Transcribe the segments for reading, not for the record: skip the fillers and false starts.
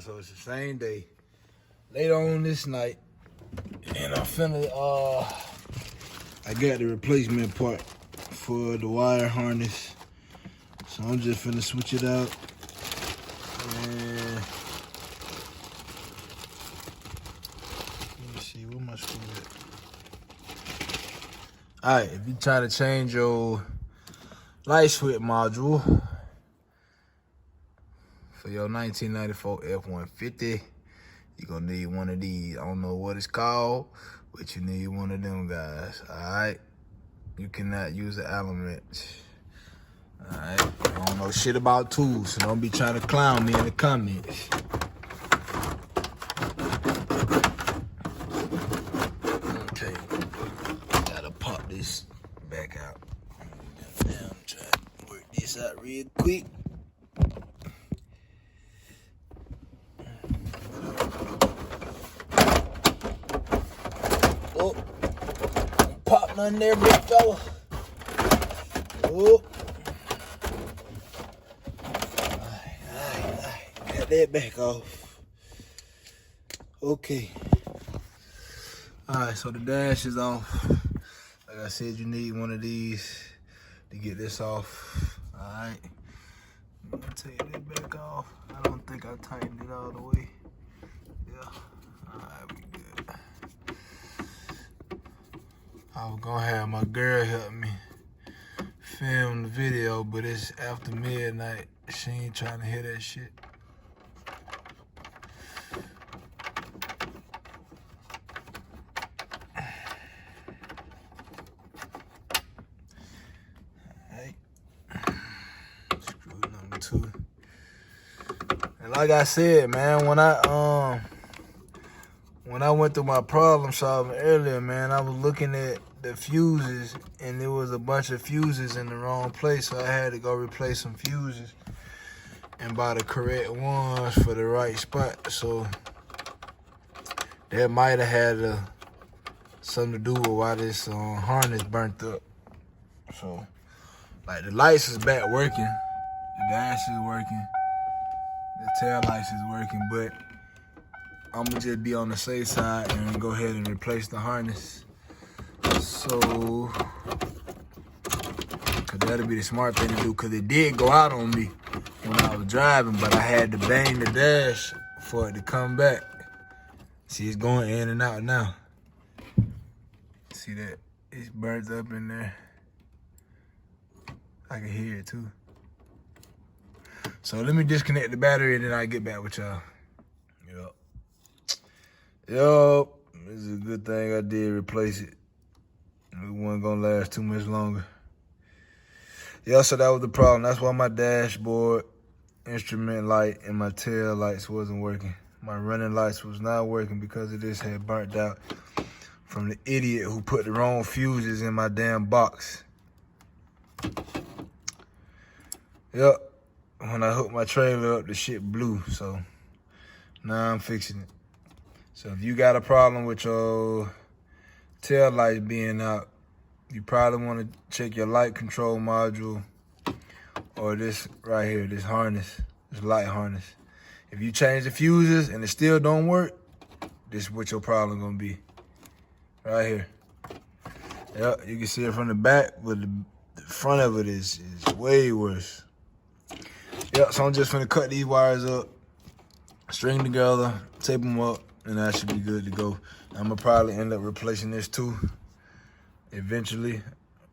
Alright, so it's the same day. Later on this night, and I'm finna, I got the replacement part for the wire harness. So I'm just finna switch it out. And let me see, where my screw at? Alright, if you try to change your light switch module for your 1994 F-150, you're gonna need one of these. I don't know what it's called, but you need one of them guys, all right? You cannot use the element, all right? I don't know shit about tools, so don't be trying to clown me in the comments. Okay, gotta pop this back out. Now I'm trying to work this out real quick. Oh, pop nothing there, big fella. Oh. Alright. Got that back off. Okay. Alright, so the dash is off. Like I said, you need one of these to get this off. Alright. I'm gonna take that back off. I don't think I tightened it all the way. Yeah. Alright, we good. I was gonna have my girl help me film the video, but it's after midnight. She ain't trying to hear that shit. Alright. Screw number 2. And like I said, man, when I went through my problem solving earlier, man, I was looking at the fuses, and there was a bunch of fuses in the wrong place, so I had to go replace some fuses and buy the correct ones for the right spot. So that might have had something to do with why this harness burnt up. So, like, the lights is back working, the dash is working, the tail lights is working, but I'm gonna just be on the safe side and go ahead and replace the harness. So, cause that'll be the smart thing to do, cause it did go out on me when I was driving, but I had to bang the dash for it to come back. See, it's going in and out now. See that? It's burnt up in there. I can hear it too. So let me disconnect the battery and then I'll get back with y'all. Yup, this is a good thing I did replace it. It wasn't gonna last too much longer. Yeah, so that was the problem. That's why my dashboard, instrument light, and my tail lights wasn't working. My running lights was not working because of this had burnt out from the idiot who put the wrong fuses in my damn box. Yep, when I hooked my trailer up, the shit blew, so now I'm fixing it. So if you got a problem with your tail lights being out, you probably want to check your light control module or this right here, this harness, this light harness. If you change the fuses and it still don't work, this is what your problem gonna be. Right here. Yep, you can see it from the back, but the front of it is way worse. Yep, so I'm just gonna cut these wires up, string together, tape them up, and that should be good to go. I'm gonna probably end up replacing this too eventually,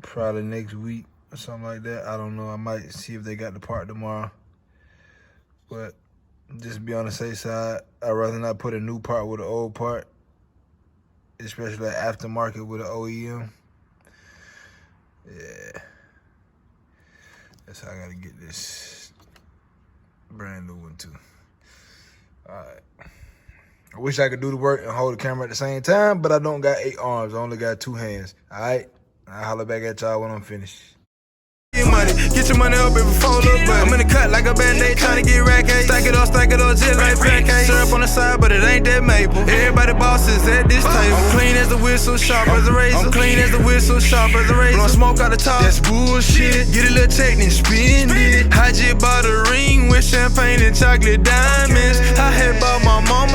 probably next week or something like that. I don't know. I might see if they got the part tomorrow, but just be on the safe side. I'd rather not put a new part with an old part, especially aftermarket with an OEM. Yeah, that's how I gotta get this brand new one too. All right. I wish I could do the work and hold the camera at the same time, but I don't got 8 arms. I only got 2 hands. All right? I'll holler back at y'all when I'm finished. Money, get your money up every fold up, but I'm in the cut like a band-aid trying to get racket. Stack it up, just like pancakes. Syrup on the side, but it ain't that maple. Everybody bosses at this table. I'm clean as the whistle, sharp as a razor. I'm clean as the whistle, sharp as a razor. Blowing smoke out the top, that's bullshit. Get a little check, then spin it. I just bought a ring with champagne and chocolate diamonds. I had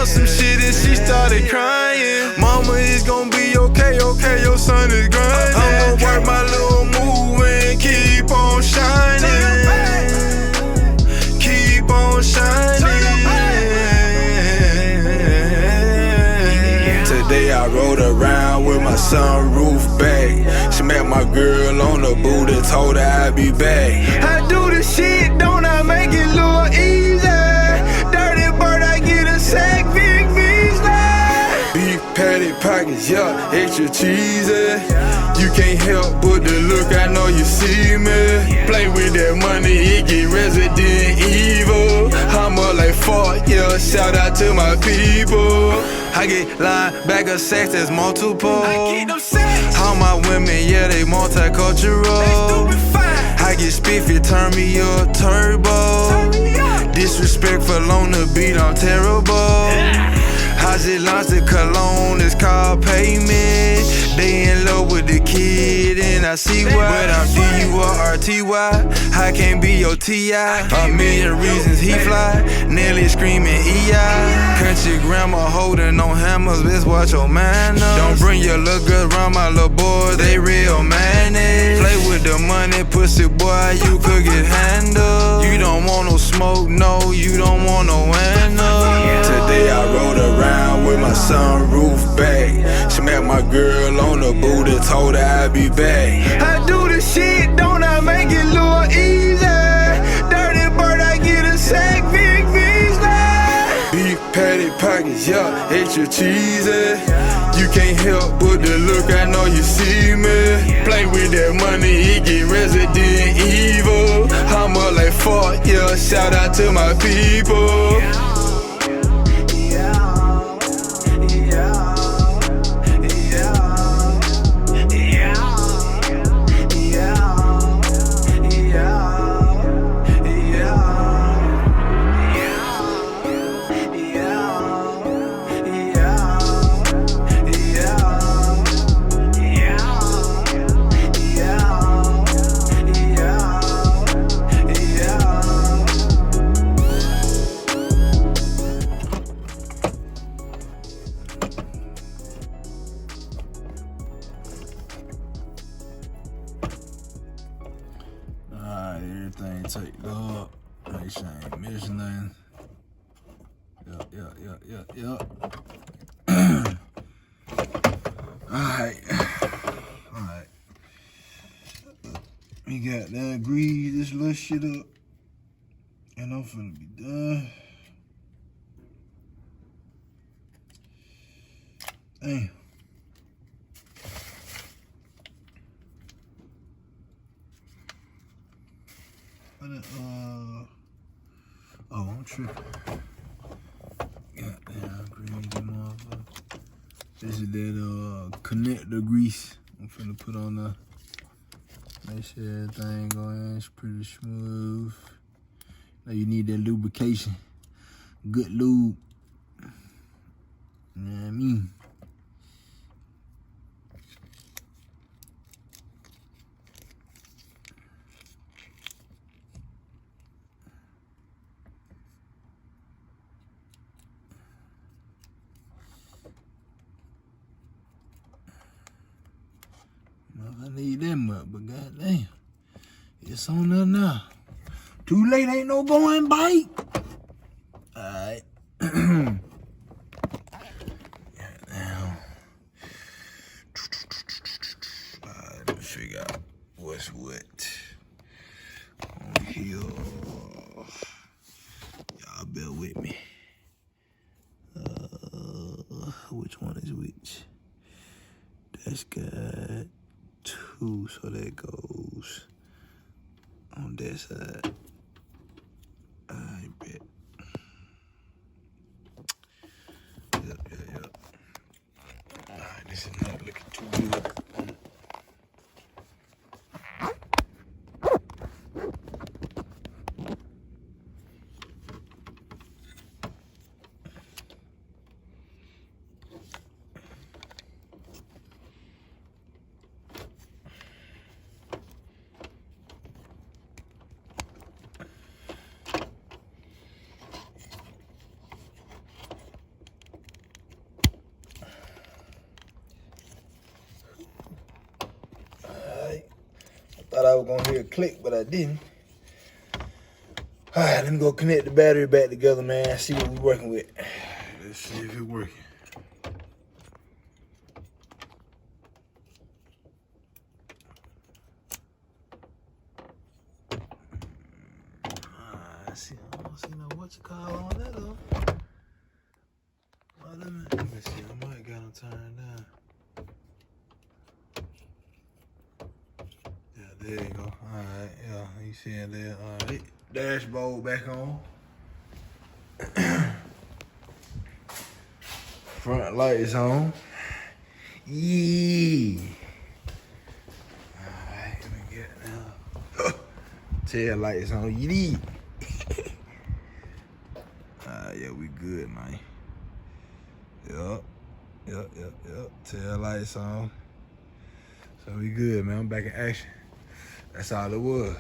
some shit and she started crying. Mama, it's gonna be okay, okay, your son is grinding. I'ma work my little move and keep on shining. Keep on shining. Today I rode around with my sunroof back. She met my girl on the boot and told her I'd be back. I do the shit, don't I make it look easy? Dirty bird, I get a sack, big Beasley. Beef patty pockets, yeah, extra cheesy. You can't help but to look, I know you see me. Play with that money, it get Resident Evil. I'm up like fuck, yeah, shout out to my people. I get linebacker sex, that's multiple. All my women, yeah, they multicultural. I get spiffy, turn me up turbo. Disrespectful on the beat, I'm terrible. I just launched the cologne, it's called payment. They in love with the kid and I see why. But I'm D-U-R-T-Y, I can't be your T.I. A million reasons he fly, Nelly screaming E.I. Country grandma holding on hammers, let's watch your manners. Don't bring your little girl around my little boys, they real managed. Play with the money, pussy boy, you could get handled. You don't want no smoke, no, you don't want no winner. Today I rode around with my sunroof back. She met my girl on the boot and told her I'd be back. I do the shit, don't I make it look easy? Dirty bird, I get a sack, big Beasley. Beef patty pockets, yeah, extra cheesy. You can't help but to look, I know you see me. Play with that money, it get Resident Evil. I'm up like fuck, yeah, shout out to my people. Everything taped up. Make sure I ain't missing nothing. Yep. Alright. We got that grease, this little shit up. And I'm finna be done. Damn. Oh, I'm tripping. Goddamn, grease, motherfucker. This is that connector grease. I'm finna put on the. Make sure everything going in. It's pretty smooth. Now you need that lubrication. Good lube. You know what I mean? I need that much, but goddamn, it's on there now. Too late, ain't no going bite. Alright. Goddamn. Alright, let's figure out what's what. On here. Y'all bear with me. Which one is which? That's got 2, so that goes on that side. I bet. Yep. Alright, this is not looking too good. Thought I was gonna hear a click, but I didn't. All right, let me go connect the battery back together, man. See what we're working with. Let's see if it's working. I don't see no what you call on that though. Oh, let me see. I might got them turned down. Yeah, there you go. All right, yeah, you see it there. All right, dashboard back on. Front light is on. Yeah. All right, let me get it now. Tail light is on. Yeah. Yeah, we good, man. Yup. Tail lights on. So we good, man. I'm back in action. That's all it was.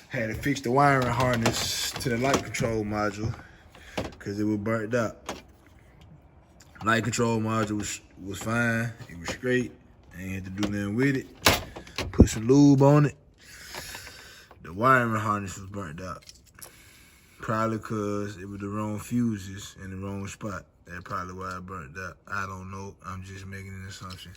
Had to fix the wiring harness to the light control module because it was burnt out. Light control module was fine. It was straight. I ain't had to do nothing with it. Put some lube on it. The wiring harness was burnt out. Probably because it was the wrong fuses in the wrong spot. That's probably why it burnt out. I don't know. I'm just making an assumption.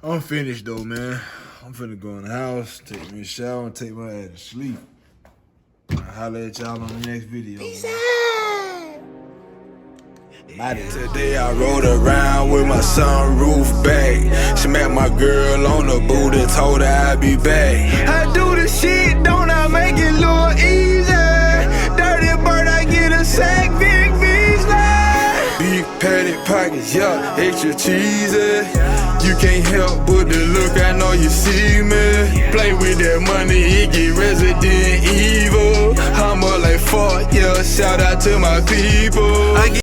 I'm finished though, man. I'm finna go in the house, take me a shower, and take my ass to sleep. I'll holler at y'all on the next video. Peace out. Today I rode around with my sunroof back. She met my girl on the booty, told her I'd be back. I do the shit, don't I make it look easy? Dirty bird, I get a sack, big Beasley. Big patty pockets, yeah, extra cheesy. You can't help but to look, I know you see me. Play with that money, it get Resident Evil. I'm up like fuck, yeah, shout out to my people.